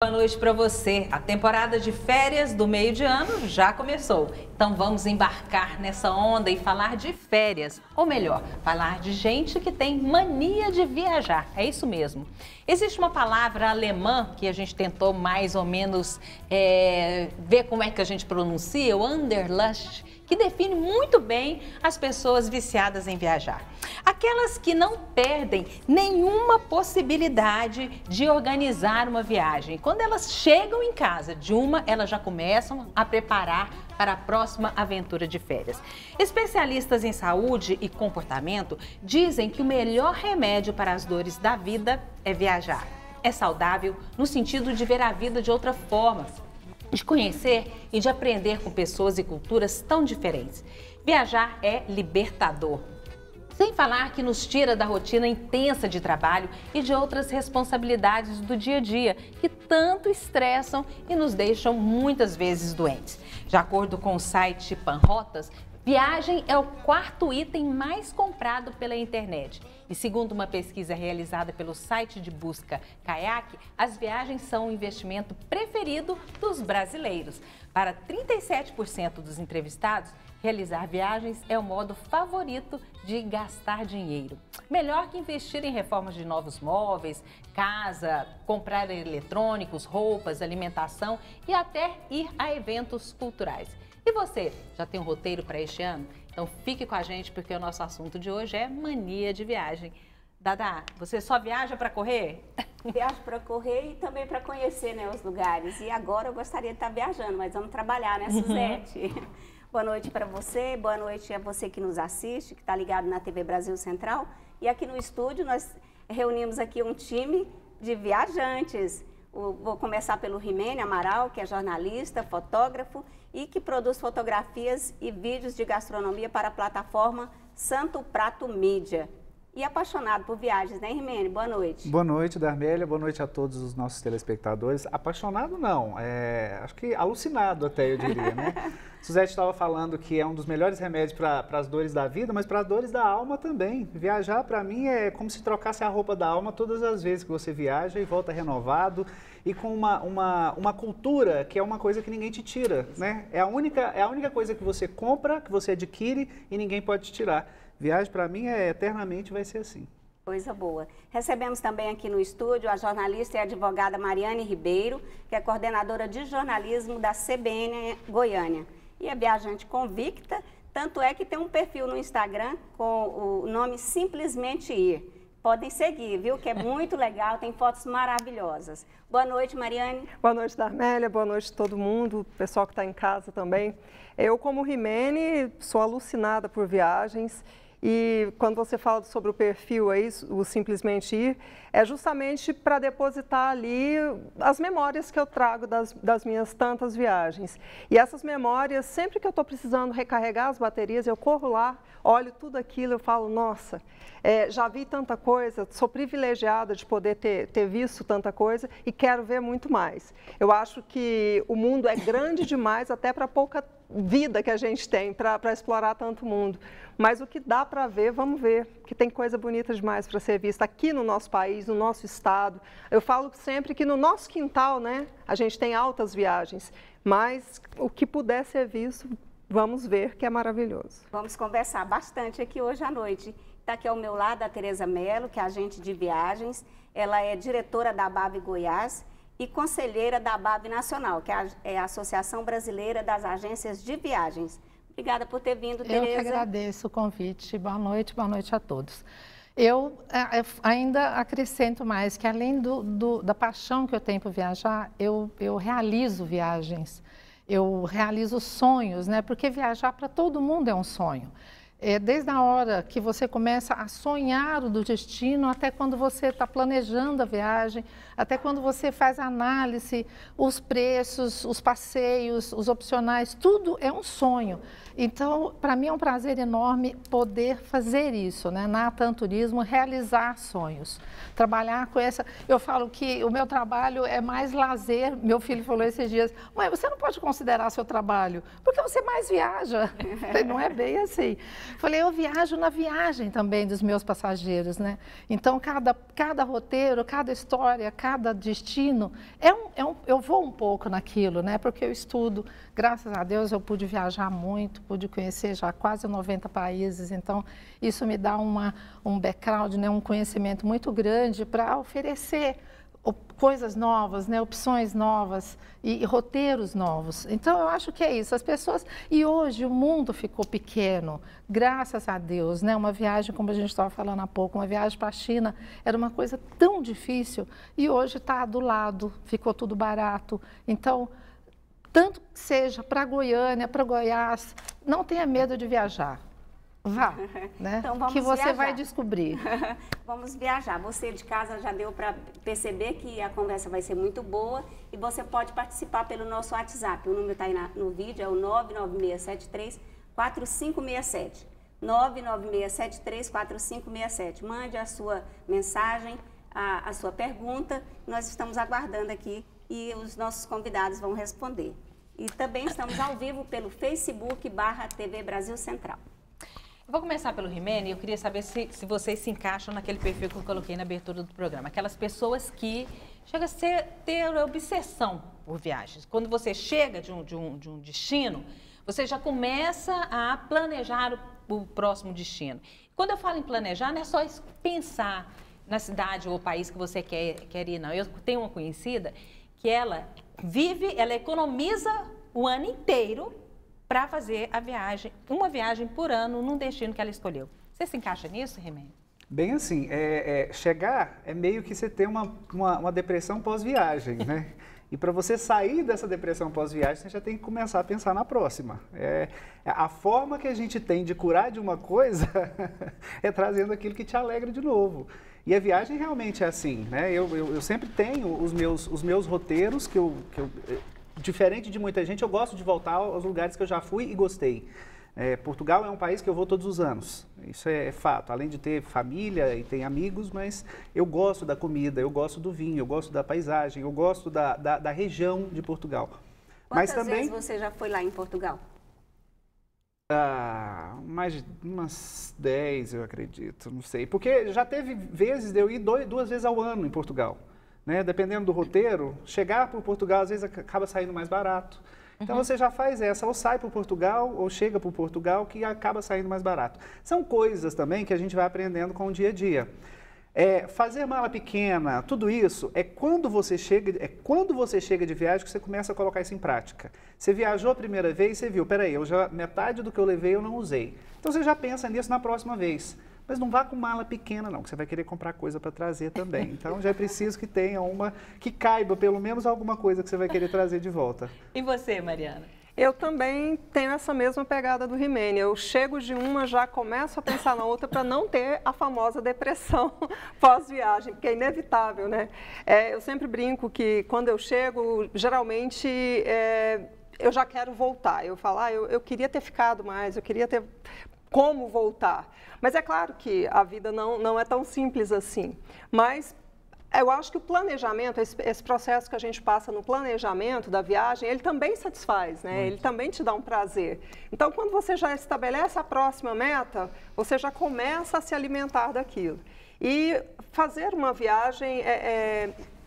Boa noite para você. A temporada de férias do meio de ano já começou. Então vamos embarcar nessa onda e falar de férias. Ou melhor, falar de gente que tem mania de viajar. É isso mesmo. Existe uma palavra alemã que a gente tentou mais ou menos ver como é que a gente pronuncia, o Wanderlust, que define muito bem as pessoas viciadas em viajar. Aquelas que não perdem nenhuma possibilidade de organizar uma viagem. Quando elas chegam em casa de uma, elas já começam a preparar para a próxima aventura de férias. Especialistas em saúde e comportamento dizem que o melhor remédio para as dores da vida é viajar. É saudável no sentido de ver a vida de outra forma, de conhecer e de aprender com pessoas e culturas tão diferentes. Viajar é libertador. Sem falar que nos tira da rotina intensa de trabalho e de outras responsabilidades do dia a dia, que tanto estressam e nos deixam muitas vezes doentes. De acordo com o site Panrotas, viagem é o quarto item mais comprado pela internet. E segundo uma pesquisa realizada pelo site de busca Kayak, as viagens são o investimento preferido dos brasileiros. Para 37% dos entrevistados, realizar viagens é o modo favorito de gastar dinheiro. Melhor que investir em reformas de novos móveis, casa, comprar eletrônicos, roupas, alimentação e até ir a eventos culturais. E você, já tem um roteiro para este ano? Então fique com a gente porque o nosso assunto de hoje é mania de viagem. Dada, você só viaja para correr? Viajo para correr e também para conhecer, né, os lugares. E agora eu gostaria de estar viajando, mas vamos trabalhar, né, Suzete? Boa noite para você, boa noite a você que nos assiste, que está ligado na TV Brasil Central. E aqui no estúdio nós reunimos aqui um time de viajantes. Vou começar pelo Rimene Amaral, que é jornalista, fotógrafo e que produz fotografias e vídeos de gastronomia para a plataforma Santo Prato Mídia. E apaixonado por viagens, né, Rimene? Boa noite. Boa noite, Darmélia. Boa noite a todos os nossos telespectadores. Apaixonado não, acho que alucinado até, eu diria, né? Suzete estava falando que é um dos melhores remédios para as dores da vida, mas para as dores da alma também. Viajar, para mim, é como se trocasse a roupa da alma todas as vezes que você viaja e volta renovado e com uma cultura que é uma coisa que ninguém te tira, né? É a única coisa que você compra, que você adquire e ninguém pode te tirar. Viagem, para mim, eternamente vai ser assim. Coisa boa. Recebemos também aqui no estúdio a jornalista e advogada Mariane Ribeiro, que é coordenadora de jornalismo da CBN Goiânia. E é viajante convicta, tanto é que tem um perfil no Instagram com o nome Simplesmente Ir. Podem seguir, viu? Que é muito legal, tem fotos maravilhosas. Boa noite, Mariane. Boa noite, Darmélia. Boa noite a todo mundo, o pessoal que está em casa também. Eu, como Rimene, sou alucinada por viagens. E quando você fala sobre o perfil aí, o Simplesmente Ir, é justamente para depositar ali as memórias que eu trago das minhas tantas viagens. E essas memórias, sempre que eu estou precisando recarregar as baterias, eu corro lá, olho tudo aquilo, eu falo, nossa, já vi tanta coisa, sou privilegiada de poder ter visto tanta coisa e quero ver muito mais. Eu acho que o mundo é grande demais, até para pouca vida que a gente tem para explorar tanto mundo. Mas o que dá para ver, vamos ver, que tem coisa bonita demais para ser vista aqui no nosso país, no nosso estado. Eu falo sempre que no nosso quintal, né, a gente tem altas viagens, mas o que puder ser visto, vamos ver, que é maravilhoso. Vamos conversar bastante aqui hoje à noite. Está aqui ao meu lado a Tereza Mello, que é agente de viagens, ela é diretora da ABAV Goiás e conselheira da ABAV Nacional, que é a Associação Brasileira das Agências de Viagens. Obrigada por ter vindo, Tereza. Eu que agradeço o convite. Boa noite a todos. Eu ainda acrescento mais que além da paixão que eu tenho por viajar, eu realizo viagens, eu realizo sonhos, né? Porque viajar para todo mundo é um sonho. Desde a hora que você começa a sonhar o do destino, até quando você está planejando a viagem, até quando você faz a análise, os preços, os passeios, os opcionais, tudo é um sonho. Então, para mim é um prazer enorme poder fazer isso, né? Na Natan Turismo, realizar sonhos, trabalhar com essa... Eu falo que o meu trabalho é mais lazer. Meu filho falou esses dias, mãe, você não pode considerar seu trabalho, porque você mais viaja. Não é bem assim. Falei, eu viajo na viagem também dos meus passageiros, né? Então, cada roteiro, cada história, cada destino, eu vou um pouco naquilo, né? Porque eu estudo, graças a Deus eu pude viajar muito, pude conhecer já quase 90 países, então isso me dá um background, né? Um conhecimento muito grande para oferecer coisas novas, né, opções novas e roteiros novos. Então, eu acho que é isso. As pessoas... E hoje o mundo ficou pequeno, graças a Deus, né? Uma viagem, como a gente estava falando há pouco, uma viagem para a China era uma coisa tão difícil e hoje está do lado, ficou tudo barato. Então, tanto que seja para Goiânia, para Goiás, não tenha medo de viajar. Vá, né? Então, vamos que você viajar. vai descobrir. Vamos viajar. Você de casa já deu para perceber que a conversa vai ser muito boa e você pode participar pelo nosso WhatsApp. O número está aí no vídeo, é o 99673-4567. 99673-4567. Mande a sua mensagem, a sua pergunta. Nós estamos aguardando aqui e os nossos convidados vão responder. E também estamos ao vivo pelo Facebook/TV Brasil Central. Vou começar pelo Rimene. Eu queria saber se vocês se encaixam naquele perfil que eu coloquei na abertura do programa. Aquelas pessoas que chegam a ter obsessão por viagens. Quando você chega de um destino, você já começa a planejar o próximo destino. Quando eu falo em planejar, não é só pensar na cidade ou país que você quer ir, não. Eu tenho uma conhecida que ela economiza o ano inteiro para fazer a viagem, uma viagem por ano, num destino que ela escolheu. Você se encaixa nisso, Rimene? Bem assim, chegar é meio que você ter uma depressão pós-viagem, né? E para você sair dessa depressão pós-viagem, você já tem que começar a pensar na próxima. A forma que a gente tem de curar de uma coisa é trazendo aquilo que te alegra de novo. E a viagem realmente é assim, né? Eu sempre tenho os meus roteiros que eu diferente de muita gente, eu gosto de voltar aos lugares que eu já fui e gostei. Portugal é um país que eu vou todos os anos, isso é fato. Além de ter família e ter amigos, mas eu gosto da comida, eu gosto do vinho, eu gosto da paisagem, eu gosto da região de Portugal. Quantas vezes você já foi lá em Portugal? Mais de umas 10, eu acredito, não sei. Porque já teve vezes de eu ir 2 vezes ao ano em Portugal. Né? Dependendo do roteiro, chegar por Portugal às vezes acaba saindo mais barato. Então você já faz essa, ou sai para Portugal, ou chega para Portugal, que acaba saindo mais barato. São coisas também que a gente vai aprendendo com o dia a dia. Fazer mala pequena, tudo isso é quando você chega de viagem que você começa a colocar isso em prática. Você viajou a primeira vez, você viu, peraí, metade do que eu levei eu não usei. Então você já pensa nisso na próxima vez. Mas não vá com mala pequena não, que você vai querer comprar coisa para trazer também. Então já é preciso que tenha uma que caiba pelo menos alguma coisa que você vai querer trazer de volta. E você, Mariana? Eu também tenho essa mesma pegada do Rimene. Eu chego de uma, já começo a pensar na outra para não ter a famosa depressão pós-viagem, porque é inevitável, né? Eu sempre brinco que quando eu chego, geralmente eu já quero voltar. Eu falo, eu queria ter ficado mais, eu queria ter como voltar. Mas é claro que a vida não é tão simples assim. Mas eu acho que o planejamento, esse processo que a gente passa no planejamento da viagem, ele também satisfaz, né? Ele também te dá um prazer. Então, quando você já estabelece a próxima meta, você já começa a se alimentar daquilo. E fazer uma viagem,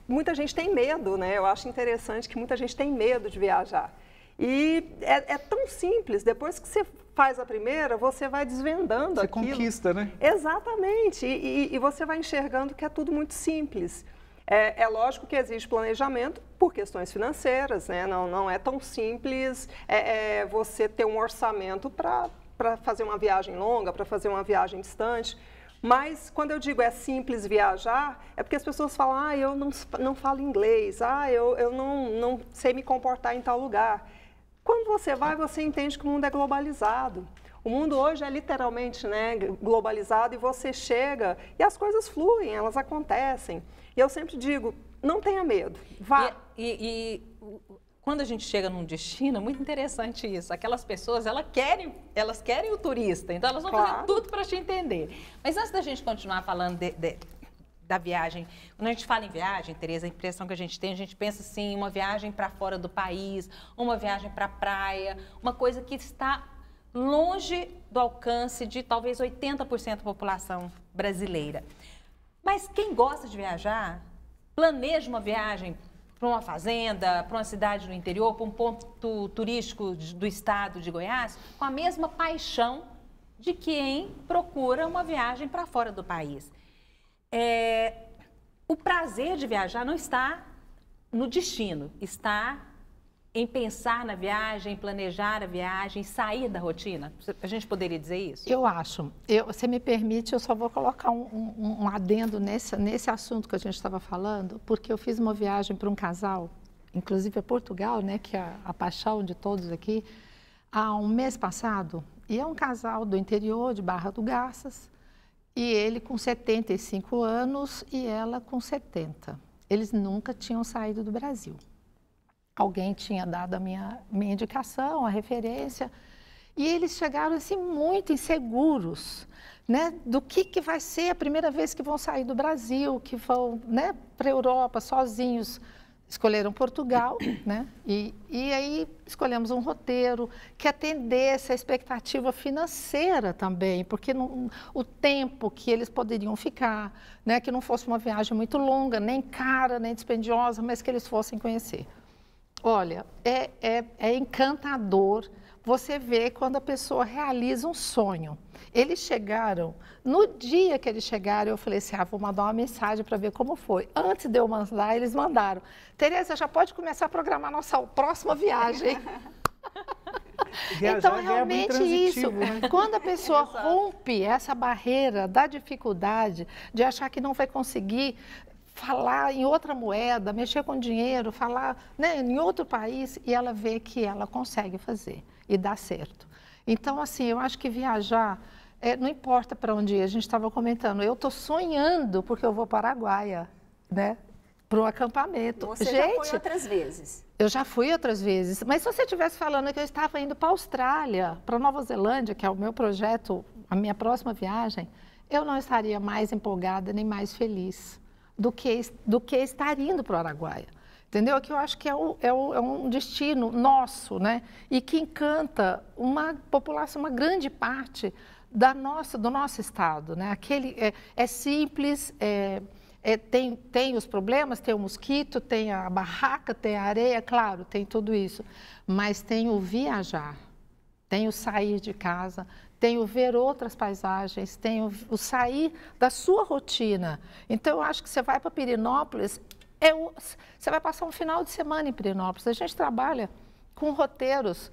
muita gente tem medo, né? Eu acho interessante que muita gente tem medo de viajar. E é tão simples, depois que você faz a primeira, você vai desvendando aquilo. Você conquista, né? Exatamente, e você vai enxergando que é tudo muito simples. É lógico que existe planejamento por questões financeiras, né? Não é tão simples você ter um orçamento para fazer uma viagem longa, para fazer uma viagem distante. Mas quando eu digo é simples viajar, é porque as pessoas falam, eu não falo inglês, eu não sei me comportar em tal lugar. Quando você vai, você entende que o mundo é globalizado. O mundo hoje é literalmente, né, globalizado e você chega e as coisas fluem, elas acontecem. E eu sempre digo, não tenha medo, vá. Quando a gente chega num destino, é muito interessante isso. Aquelas pessoas, elas querem o turista, então elas vão fazer tudo para te entender. Mas antes da gente continuar falando da viagem, quando a gente fala em viagem, Tereza, a impressão que a gente pensa assim, uma viagem para fora do país, uma viagem para a praia, uma coisa que está longe do alcance de talvez 80% da população brasileira. Mas quem gosta de viajar, planeja uma viagem para uma fazenda, para uma cidade no interior, para um ponto turístico do estado de Goiás, com a mesma paixão de quem procura uma viagem para fora do país. O prazer de viajar não está no destino, está em pensar na viagem, planejar a viagem, sair da rotina? A gente poderia dizer isso? Eu acho. Se me permite, eu só vou colocar um adendo nesse assunto que a gente estava falando, porque eu fiz uma viagem para um casal, inclusive a Portugal, né, que é a paixão de todos aqui, há um mês passado, e é um casal do interior de Barra do Garças, e ele com 75 anos e ela com 70. Eles nunca tinham saído do Brasil. Alguém tinha dado a minha indicação, a referência, e eles chegaram assim muito inseguros, né, do que vai ser a primeira vez que vão sair do Brasil, que vão, né, para a Europa sozinhos. Escolheram Portugal, né, e aí escolhemos um roteiro que atendesse a expectativa financeira também, porque o tempo que eles poderiam ficar, né, que não fosse uma viagem muito longa, nem cara, nem dispendiosa, mas que eles fossem conhecer. Olha, é encantador você ver quando a pessoa realiza um sonho. Eles chegaram, no dia que eles chegaram, eu falei assim, vou mandar uma mensagem para ver como foi. Antes de eu mandar, eles mandaram, Tereza, já pode começar a programar a nossa próxima viagem. Então, realmente isso, né? Quando a pessoa rompe essa barreira da dificuldade, de achar que não vai conseguir falar em outra moeda, mexer com dinheiro, falar, né, em outro país, e ela vê que ela consegue fazer e dá certo. Então, assim, eu acho que viajar, não importa para onde ir, a gente estava comentando, eu estou sonhando porque eu vou para o Araguaia, né, para o acampamento. Você já foi outras vezes? Eu já fui outras vezes, mas se você estivesse falando que eu estava indo para a Austrália, para Nova Zelândia, que é o meu projeto, a minha próxima viagem, eu não estaria mais empolgada nem mais feliz do que estar indo para o Araguaia, entendeu? Que eu acho que é um destino nosso, né? E que encanta uma população, uma grande parte do nosso estado, né? É simples, tem os problemas, tem o mosquito, tem a barraca, tem a areia, claro, tem tudo isso, mas tem o viajar, tem o sair de casa, tem o ver outras paisagens, tem o sair da sua rotina. Então, eu acho que você vai para Pirenópolis, você vai passar um final de semana em Pirenópolis. A gente trabalha com roteiros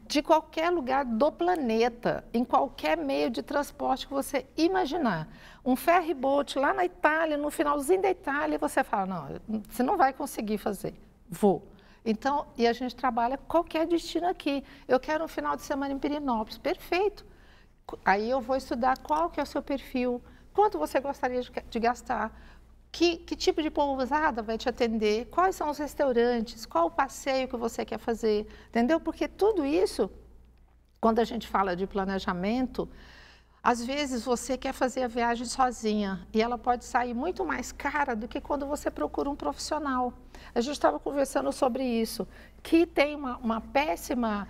de qualquer lugar do planeta, em qualquer meio de transporte que você imaginar. Um ferry boat lá na Itália, no finalzinho da Itália, você fala, não, você não vai conseguir fazer, vou. Então, e a gente trabalha qualquer destino aqui. Eu quero um final de semana em Pirenópolis, perfeito. Aí eu vou estudar qual que é o seu perfil, quanto você gostaria de gastar, que tipo de pousada vai te atender, quais são os restaurantes, qual o passeio que você quer fazer, entendeu? Porque tudo isso, quando a gente fala de planejamento, às vezes você quer fazer a viagem sozinha e ela pode sair muito mais cara do que quando você procura um profissional. A gente estava conversando sobre isso, que tem uma péssima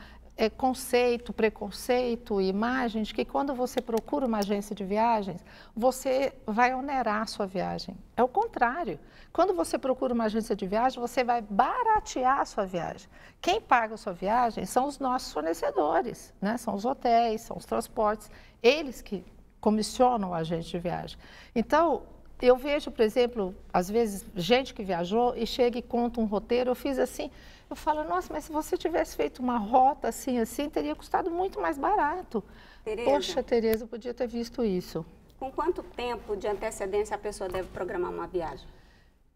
conceito, preconceito e imagem de que quando você procura uma agência de viagens, você vai onerar a sua viagem. É o contrário. Quando você procura uma agência de viagem, você vai baratear a sua viagem. Quem paga a sua viagem são os nossos fornecedores, né? São os hotéis, são os transportes, eles que comissionam a agente de viagem. Então, eu vejo, por exemplo, às vezes, gente que viajou e chega e conta um roteiro, eu fiz assim, eu falo, nossa, mas se você tivesse feito uma rota assim, teria custado muito mais barato. Tereza, poxa, Tereza, eu podia ter visto isso. Com quanto tempo de antecedência a pessoa deve programar uma viagem?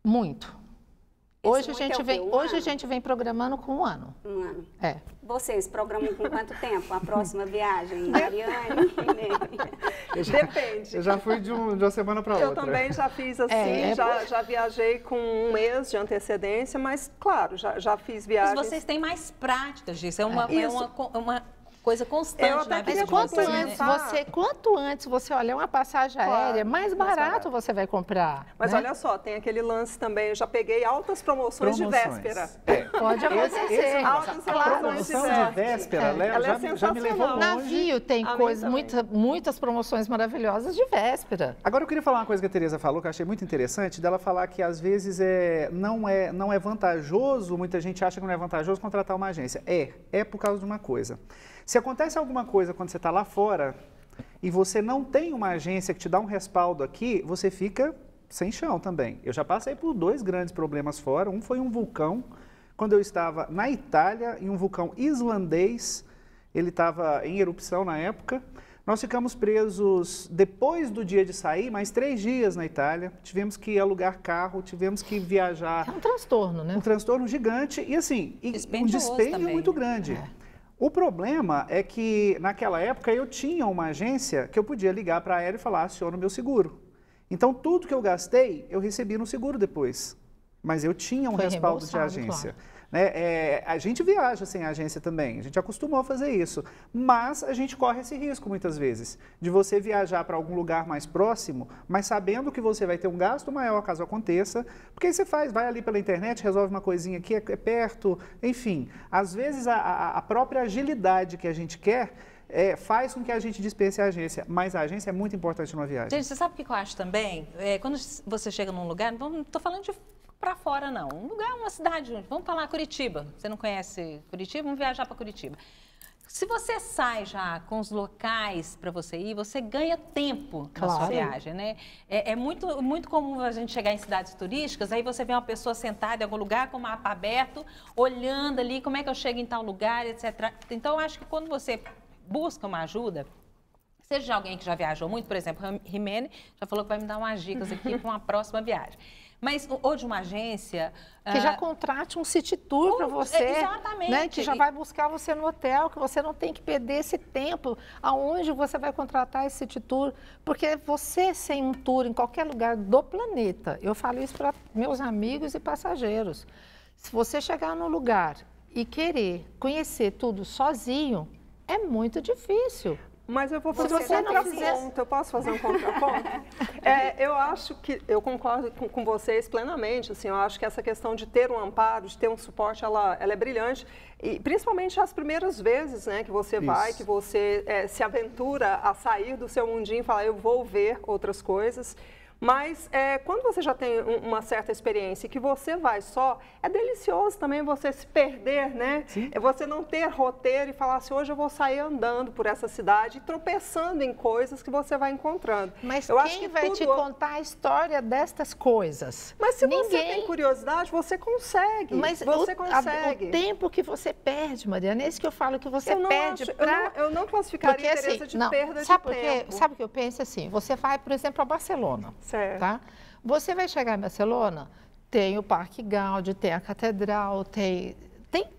Muito. Hoje a gente vem programando com 1 ano. 1 ano. É. Vocês programam com quanto tempo a próxima viagem? Mariane? Depende. Eu já fui de uma semana para outra. Eu também já fiz assim, já viajei com 1 mês de antecedência, mas claro, já fiz viagens. Mas vocês têm mais prática disso, é uma coisa constante, né? Mas quanto antes você olhar uma passagem aérea, mais barato você vai comprar. Mas né? olha só, tem aquele lance também, eu já peguei altas promoções de véspera. Pode acontecer. A promoção de véspera, já me levou longe. Navio tem coisas, muitas promoções maravilhosas de véspera. Agora eu queria falar uma coisa que a Tereza falou, que eu achei muito interessante, dela falar que às vezes não é vantajoso, muita gente acha que não é vantajoso contratar uma agência. É por causa de uma coisa. Se acontece alguma coisa quando você está lá fora e você não tem uma agência que te dá um respaldo aqui, você fica sem chão também. Eu já passei por 2 grandes problemas fora. Um foi um vulcão, quando eu estava na Itália, em um vulcão islandês, ele estava em erupção na época. Nós ficamos presos depois do dia de sair, mais 3 dias na Itália. Tivemos que alugar carro, tivemos que viajar. É um transtorno, né? Um transtorno gigante e assim, um dispêndio muito grande. O problema é que naquela época eu tinha uma agência que eu podia ligar para a aérea e falar, aciona o meu seguro. Então tudo que eu gastei, eu recebi no seguro depois. Mas eu tinha um respaldo de agência. Claro. Né? A gente viaja sem agência também, a gente acostumou a fazer isso, mas a gente corre esse risco muitas vezes, de você viajar para algum lugar mais próximo, mas sabendo que você vai ter um gasto maior caso aconteça, porque aí você vai ali pela internet, resolve uma coisinha aqui, é perto, enfim. Às vezes a própria agilidade que a gente quer faz com que a gente dispense a agência, mas a agência é muito importante numa viagem. Gente, você sabe o que eu acho também? Quando você chega num lugar, não estou falando de para fora não, um lugar, uma cidade, vamos para lá, Curitiba, você não conhece Curitiba, vamos viajar para Curitiba. Se você sai já com os locais para você ir, você ganha tempo na sua viagem, né? É muito comum a gente chegar em cidades turísticas, aí você vê uma pessoa sentada em algum lugar com o mapa aberto, olhando ali como é que eu chego em tal lugar, etc. Então, eu acho que quando você busca uma ajuda, seja de alguém que já viajou muito, por exemplo, Rimene já falou que vai me dar umas dicas aqui para uma próxima viagem. Mas, ou de uma agência... Que já contrate um city tour para você. Exatamente. Né? Que já vai buscar você no hotel, que você não tem que perder esse tempo. Aonde você vai contratar esse city tour? Porque você, sem um tour em qualquer lugar do planeta, eu falo isso para meus amigos e passageiros, se você chegar no lugar e querer conhecer tudo sozinho, é muito difícil. Mas eu vou fazer um contraponto. Eu posso fazer um contraponto? Eu acho que, eu concordo com vocês plenamente, assim, eu acho que essa questão de ter um amparo, de ter um suporte, ela é brilhante, e principalmente as primeiras vezes, né, que você vai, que você se aventura a sair do seu mundinho e falar, eu vou ver outras coisas. Mas quando você já tem uma certa experiência e que você vai só, é delicioso também você se perder, né? Sim. Você não ter roteiro e falar assim, hoje eu vou sair andando por essa cidade e tropeçando em coisas que você vai encontrando. Mas quem vai te contar a história destas coisas? Mas se você tem curiosidade, você consegue. Mas o tempo que você perde, Mariana, é isso que eu falo que você perde. Eu não classificaria a Tereza de perda de tempo. Sabe o que eu penso assim? Você vai, por exemplo, a Barcelona. Certo. Tá? Você vai chegar em Barcelona, tem o Parque Gaudí, tem a Catedral, tem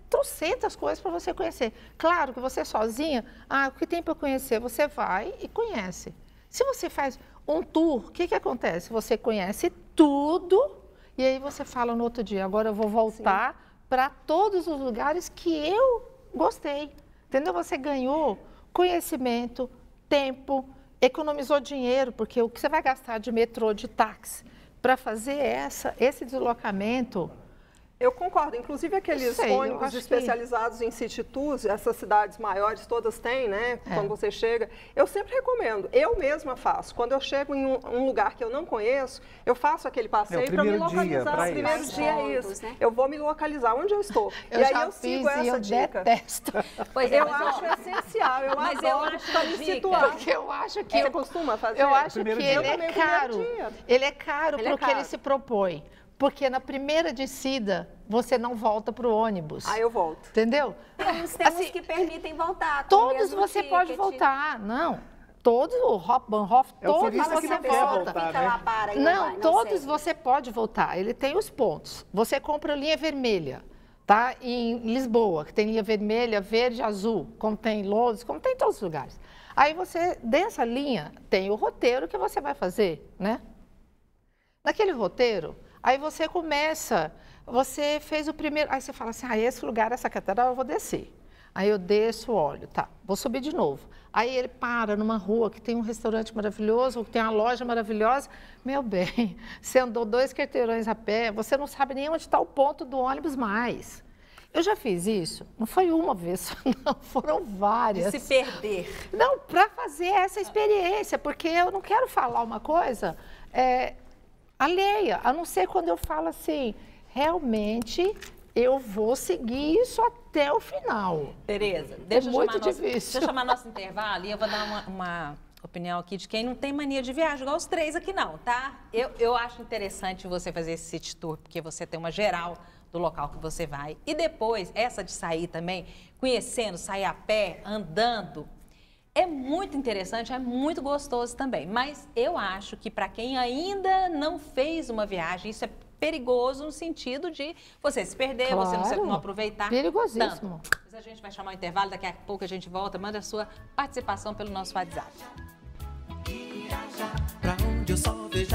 trocentas coisas para você conhecer. Claro que você sozinha, o que tem para conhecer? Você vai e conhece. Se você faz um tour, o que acontece? Você conhece tudo e aí você fala no outro dia, agora eu vou voltar para todos os lugares que eu gostei. Entendeu? Você ganhou conhecimento, tempo, economizou dinheiro, porque o que você vai gastar de metrô, de táxi, para fazer esse deslocamento... Eu concordo, inclusive aqueles ônibus especializados em city tours, essas cidades maiores todas têm, né, quando você chega, eu sempre recomendo, eu mesma faço, quando eu chego em um lugar que eu não conheço, eu faço aquele passeio para me localizar, o primeiro dia é isso, né? Eu vou me localizar onde eu estou, e aí eu sigo essa dica. Detesto. Pois eu acho essencial, eu adoro para me situar. Porque eu acho que... Você costuma fazer? Eu acho que ele é caro, para o que ele se propõe. Porque na primeira descida, você não volta para o ônibus. Eu volto. Entendeu? Temos que permitem voltar. Todos você pode voltar, não. Todos, o Hop-Bahnhof, todos você volta. Não, todos você pode voltar. Ele tem os pontos. Você compra linha vermelha, tá? Em Lisboa, que tem linha vermelha, verde, azul, como tem em Londres, como tem em todos os lugares. Aí você, dessa linha, tem o roteiro que você vai fazer, né? Naquele roteiro... Aí você começa, você fez o primeiro, aí você fala assim, esse lugar, essa catedral, eu vou descer. Aí eu desço, olho, tá, vou subir de novo. Aí ele para numa rua que tem um restaurante maravilhoso, que tem uma loja maravilhosa. Meu bem, você andou 2 quarteirões a pé, você não sabe nem onde está o ponto do ônibus mais. Eu já fiz isso, não foi uma vez, não, foram várias. De se perder. Não, para fazer essa experiência, porque eu não quero falar uma coisa alheia, a não ser quando eu falo assim, realmente eu vou seguir isso até o final. Tereza, deixa eu chamar nosso intervalo e eu vou dar uma opinião aqui de quem não tem mania de viagem, igual os três aqui não, tá? Eu acho interessante você fazer esse city tour, porque você tem uma geral do local que você vai. E depois, essa de sair também, conhecendo, sair a pé, andando, é muito interessante, é muito gostoso também. Mas eu acho que para quem ainda não fez uma viagem, isso é perigoso no sentido de você se perder, claro, você não aproveitar. Perigosíssimo. Tanto. Mas a gente vai chamar o intervalo, daqui a pouco a gente volta, manda a sua participação pelo nosso WhatsApp. Pra onde eu só vejo